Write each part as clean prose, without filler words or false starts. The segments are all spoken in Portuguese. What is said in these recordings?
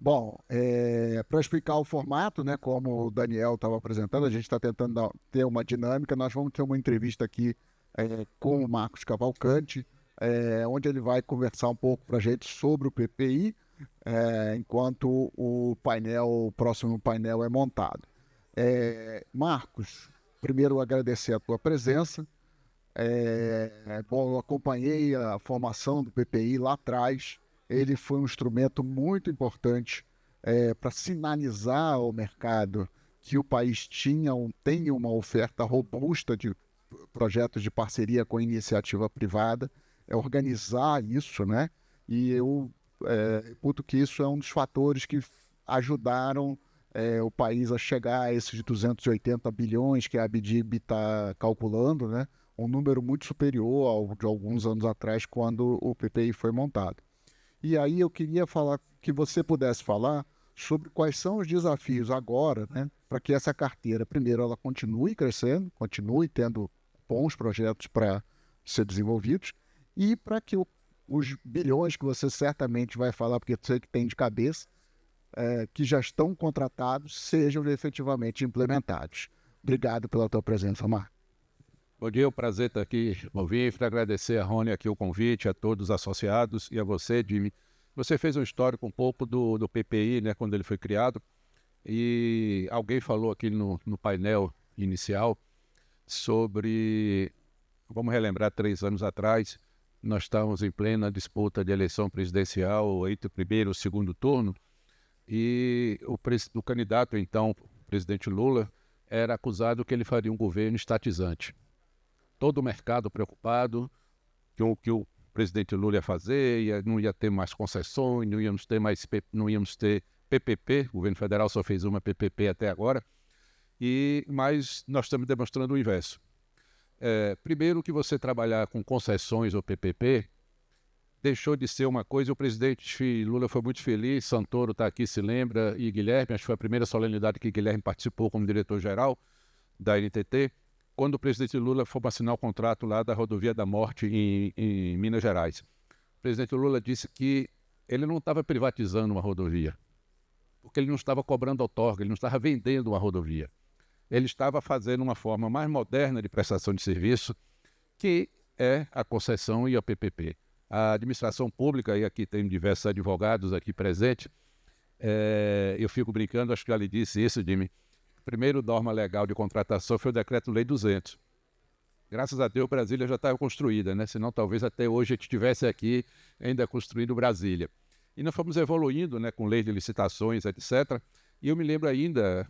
Bom, para explicar o formato, né, como o Daniel estava apresentando, a gente está tentando ter uma dinâmica. Nós vamos ter uma entrevista aqui com o Marcos Cavalcante, onde ele vai conversar um pouco para a gente sobre o PPI, enquanto o próximo painel é montado. Marcos, primeiro agradecer a tua presença. Bom, eu acompanhei a formação do PPI lá atrás. Ele foi um instrumento muito importante para sinalizar ao mercado que o país tem uma oferta robusta de projetos de parceria com a iniciativa privada, organizar isso, né? E eu reputo que isso é um dos fatores que ajudaram o país a chegar a esses 280 bilhões que a ABDIB está calculando, né? Um número muito superior ao de alguns anos atrás, quando o PPI foi montado. E aí eu queria falar que você pudesse falar sobre quais são os desafios agora, né, para que essa carteira, primeiro, ela continue crescendo, continue tendo bons projetos para ser desenvolvidos, e para que os bilhões que você certamente vai falar, porque você que tem de cabeça, que já estão contratados, sejam efetivamente implementados. Obrigado pela tua presença, Marco. Bom dia, é um prazer estar aqui ao vivo, agradecer a Rony aqui o convite, a todos os associados e a você, Jimmy. Você fez um histórico um pouco do PPI, né, quando ele foi criado, e alguém falou aqui no painel inicial sobre, vamos relembrar, 3 anos atrás, nós estávamos em plena disputa de eleição presidencial entre o primeiro e o segundo turno, e o candidato, então, o presidente Lula, era acusado que ele faria um governo estatizante. Todo o mercado preocupado com o que o presidente Lula ia fazer, não ia ter mais concessões, não íamos ter PPP, o governo federal só fez uma PPP até agora, mas nós estamos demonstrando o inverso. Primeiro que você trabalhar com concessões ou PPP, deixou de ser uma coisa, o presidente Lula foi muito feliz, Santoro está aqui, se lembra, e Guilherme, acho que foi a primeira solenidade que Guilherme participou como diretor-geral da NTT, quando o presidente Lula foi assinar o contrato lá da Rodovia da Morte em Minas Gerais. O presidente Lula disse que ele não estava privatizando uma rodovia, porque ele não estava cobrando outorga, ele não estava vendendo uma rodovia. Ele estava fazendo uma forma mais moderna de prestação de serviço, que é a concessão e a PPP. A administração pública, e aqui tem diversos advogados aqui presentes, eu fico brincando, acho que já lhe disse isso, Jimmy. Primeiro norma legal de contratação foi o Decreto-Lei 200. Graças a Deus, Brasília já estava construída, né? Senão talvez até hoje a gente estivesse aqui ainda construindo Brasília. E nós fomos evoluindo, né, com lei de licitações, etc. E eu me lembro ainda,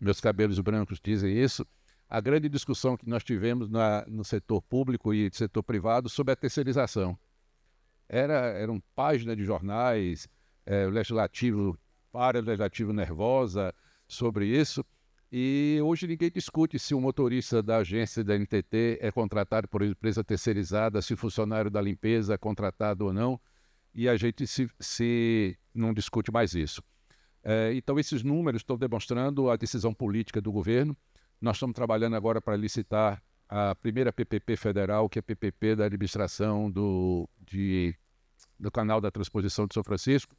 meus cabelos brancos dizem isso, a grande discussão que nós tivemos no setor público e setor privado sobre a terceirização. Eram páginas de jornais, o legislativo nervosa sobre isso. E hoje ninguém discute se o motorista da agência da NTT é contratado por empresa terceirizada, se o funcionário da limpeza é contratado ou não, e a gente se não discute mais isso. Então esses números estão demonstrando a decisão política do governo. Nós estamos trabalhando agora para licitar a primeira PPP federal, que é a PPP da administração do Canal da Transposição de São Francisco.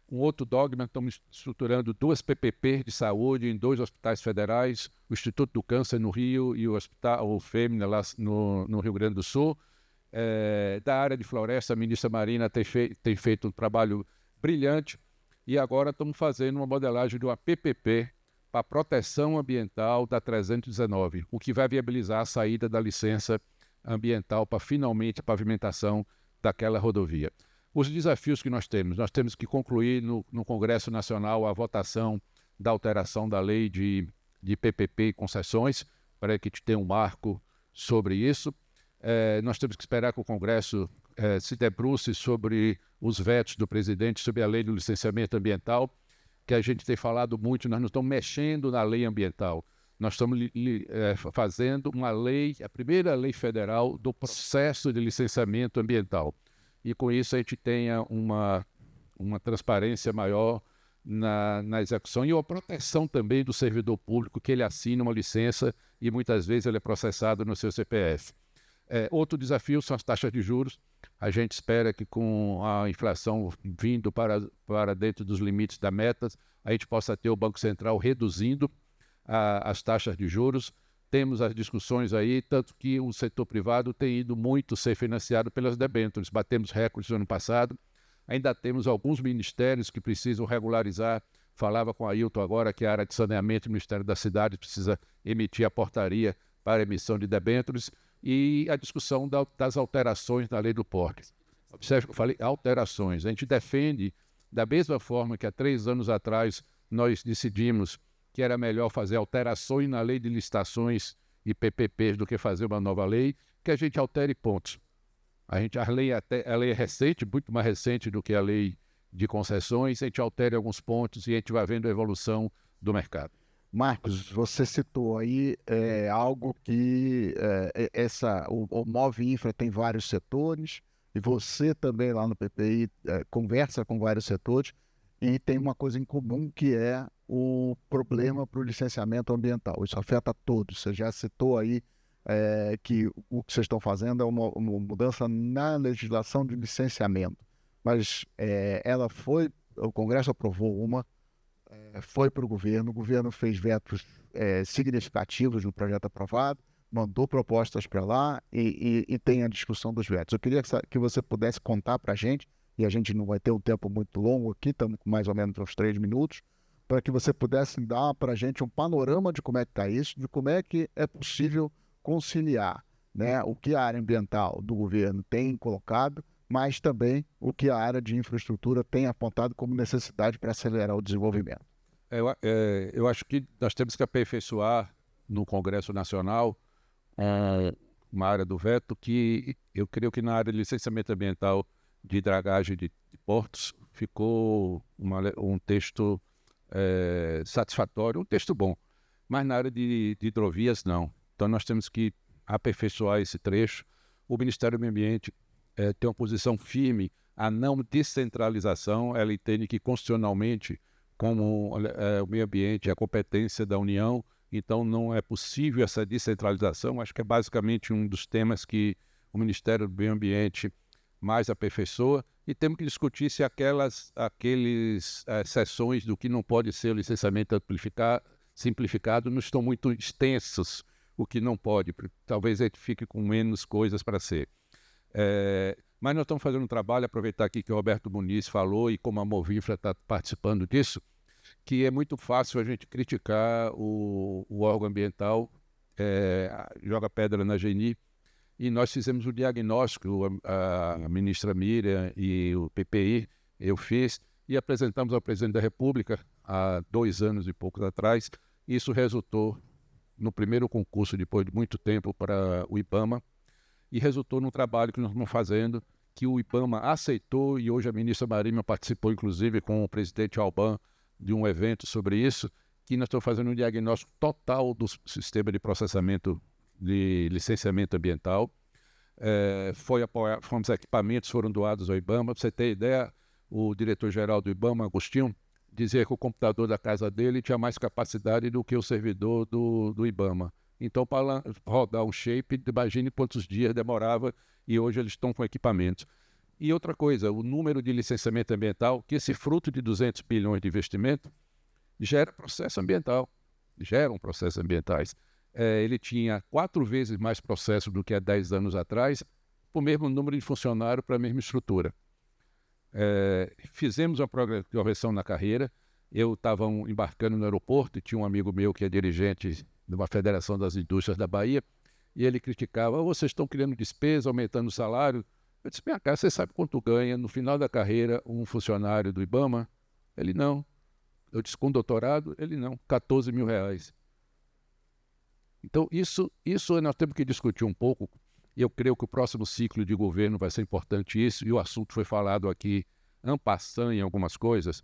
Um outro dogma, estamos estruturando 2 PPP de saúde em 2 hospitais federais, o Instituto do Câncer no Rio e o Hospital Fêmea lá no Rio Grande do Sul. Da área de floresta, a ministra Marina tem feito um trabalho brilhante e agora estamos fazendo uma modelagem de uma PPP para proteção ambiental da 319, o que vai viabilizar a saída da licença ambiental para finalmente a pavimentação daquela rodovia. Os desafios que nós temos que concluir no Congresso Nacional a votação da alteração da lei de PPP e concessões, para que a gente tenha um marco sobre isso. Nós temos que esperar que o Congresso se debruce sobre os vetos do presidente sobre a lei do licenciamento ambiental, que a gente tem falado muito, nós não estamos mexendo na lei ambiental. Nós estamos fazendo uma lei, a primeira lei federal do processo de licenciamento ambiental. E com isso a gente tenha uma transparência maior na execução e uma proteção também do servidor público, que ele assina uma licença e muitas vezes ele é processado no seu CPF. Outro desafio são as taxas de juros. A gente espera que com a inflação vindo para dentro dos limites da meta, a gente possa ter o Banco Central reduzindo as taxas de juros. Temos as discussões aí, tanto que o setor privado tem ido muito ser financiado pelas debêntures. Batemos recordes no ano passado. Ainda temos alguns ministérios que precisam regularizar. Falava com a Ailton agora que a área de saneamento do Ministério da Cidade precisa emitir a portaria para emissão de debêntures. E a discussão das alterações na lei do porte. Observe que eu falei alterações. A gente defende, da mesma forma que há 3 anos atrás nós decidimos que era melhor fazer alterações na lei de licitações e PPPs do que fazer uma nova lei, que a gente altere pontos. A lei é recente, muito mais recente do que a lei de concessões, a gente altere alguns pontos e a gente vai vendo a evolução do mercado. Marcos, você citou aí algo que o Move Infra tem vários setores e você também lá no PPI conversa com vários setores e tem uma coisa em comum que é o problema para o licenciamento ambiental. Isso afeta todos. Você já citou aí que o que vocês estão fazendo é uma mudança na legislação de licenciamento, mas o Congresso aprovou foi para o governo fez vetos significativos no projeto aprovado, mandou propostas para lá e tem a discussão dos vetos. Eu queria que você pudesse contar para a gente, e a gente não vai ter um tempo muito longo aqui, estamos com mais ou menos uns 3 minutos, para que você pudesse dar para a gente um panorama de como é que está isso, de como é que é possível conciliar, né, o que a área ambiental do governo tem colocado, mas também o que a área de infraestrutura tem apontado como necessidade para acelerar o desenvolvimento. Eu acho que nós temos que aperfeiçoar no Congresso Nacional uma área do veto que eu creio que na área de licenciamento ambiental de dragagem de portos ficou um texto satisfatório, um texto bom, mas na área de hidrovias não. Então nós temos que aperfeiçoar esse trecho. O Ministério do Meio Ambiente tem uma posição firme a não descentralização. Ela entende que constitucionalmente, como o meio ambiente é a competência da União, então não é possível essa descentralização. Acho que é basicamente um dos temas que o Ministério do Meio Ambiente mais aperfeiçoa, e temos que discutir se aqueles seções do que não pode ser o licenciamento simplificado não estão muito extensos, o que não pode, talvez a gente fique com menos coisas para ser. Mas nós estamos fazendo um trabalho, aproveitar aqui que o Roberto Muniz falou e como a Movinfra está participando disso, que é muito fácil a gente criticar o órgão ambiental, joga pedra na GNI, e nós fizemos o diagnóstico, a ministra Miriam e o PPI, eu fiz, e apresentamos ao presidente da República há 2 anos e poucos atrás. Isso resultou no primeiro concurso, depois de muito tempo, para o IBAMA, e resultou num trabalho que nós estamos fazendo, que o IBAMA aceitou, e hoje a ministra Marinho participou, inclusive, com o presidente Alban, de um evento sobre isso, que nós estamos fazendo um diagnóstico total do sistema de processamento de licenciamento ambiental. Fomos equipamentos, foram doados ao IBAMA. Para você ter ideia, o diretor-geral do IBAMA, Agostinho, dizia que o computador da casa dele tinha mais capacidade do que o servidor do IBAMA. Então, para rodar um shape, imagine quantos dias demorava, e hoje eles estão com equipamentos. E outra coisa, o número de licenciamento ambiental, que esse fruto de 200 bilhões de investimento, gera processo ambiental, geram processos ambientais. Ele tinha 4 vezes mais processo do que há 10 anos atrás, por mesmo número de funcionário para a mesma estrutura. Fizemos uma progressão na carreira. Eu estava embarcando no aeroporto e tinha um amigo meu que é dirigente de uma Federação das Indústrias da Bahia, e ele criticava: vocês estão criando despesa, aumentando o salário. Eu disse: minha cara, você sabe quanto ganha no final da carreira um funcionário do IBAMA? Ele: não. Eu disse: com doutorado? Ele: não, R$14 mil. Então isso nós temos que discutir um pouco, e eu creio que o próximo ciclo de governo vai ser importante isso, e o assunto foi falado aqui en passant em algumas coisas.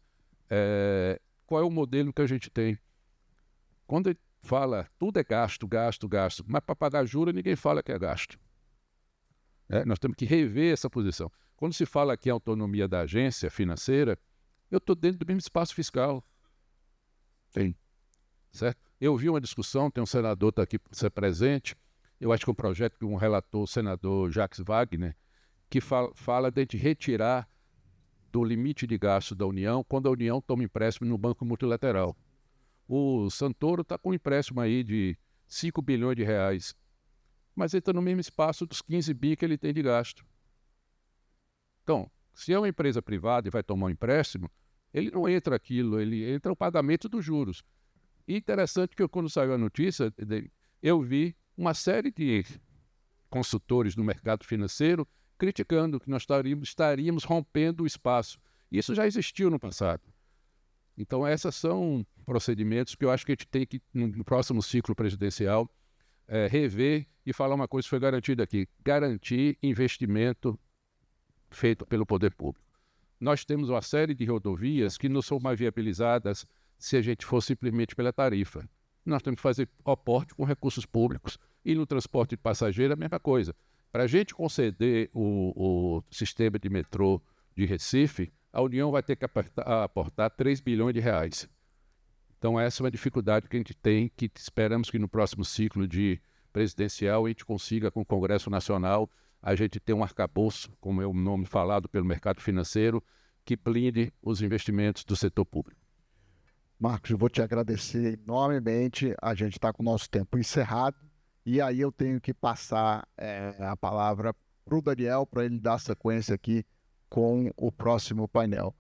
Qual é o modelo que a gente tem? Quando ele fala, tudo é gasto, gasto, gasto, mas para pagar juros ninguém fala que é gasto. Nós temos que rever essa posição. Quando se fala aqui em autonomia da agência financeira, eu estou dentro do mesmo espaço fiscal. Sim. Certo? Eu vi uma discussão, tem um senador que está aqui para ser presente, eu acho que é um projeto que um relator, o senador Jacques Wagner, que fala de retirar do limite de gasto da União quando a União toma empréstimo no Banco Multilateral. O Santoro está com um empréstimo aí de 5 bilhões de reais, mas ele está no mesmo espaço dos 15 bi que ele tem de gasto. Então, se é uma empresa privada e vai tomar um empréstimo, ele não entra aquilo, ele entra o pagamento dos juros. E interessante que quando saiu a notícia, eu vi uma série de consultores no mercado financeiro criticando que nós estaríamos rompendo o espaço. Isso já existiu no passado. Então, esses são procedimentos que eu acho que a gente tem que, no próximo ciclo presidencial, rever e falar uma coisa que foi garantida aqui: garantir investimento feito pelo poder público. Nós temos uma série de rodovias que não são mais viabilizadas se a gente for simplesmente pela tarifa. Nós temos que fazer aporte com recursos públicos. E no transporte de passageiro a mesma coisa. Para a gente conceder o sistema de metrô de Recife, a União vai ter que aportar 3 bilhões de reais. Então essa é uma dificuldade que a gente tem, que esperamos que no próximo ciclo de presidencial a gente consiga, com o Congresso Nacional, a gente ter um arcabouço, como é o nome falado pelo mercado financeiro, que blinde os investimentos do setor público. Marcos, eu vou te agradecer enormemente. A gente está com o nosso tempo encerrado. E aí eu tenho que passar a palavra para o Daniel, para ele dar sequência aqui com o próximo painel.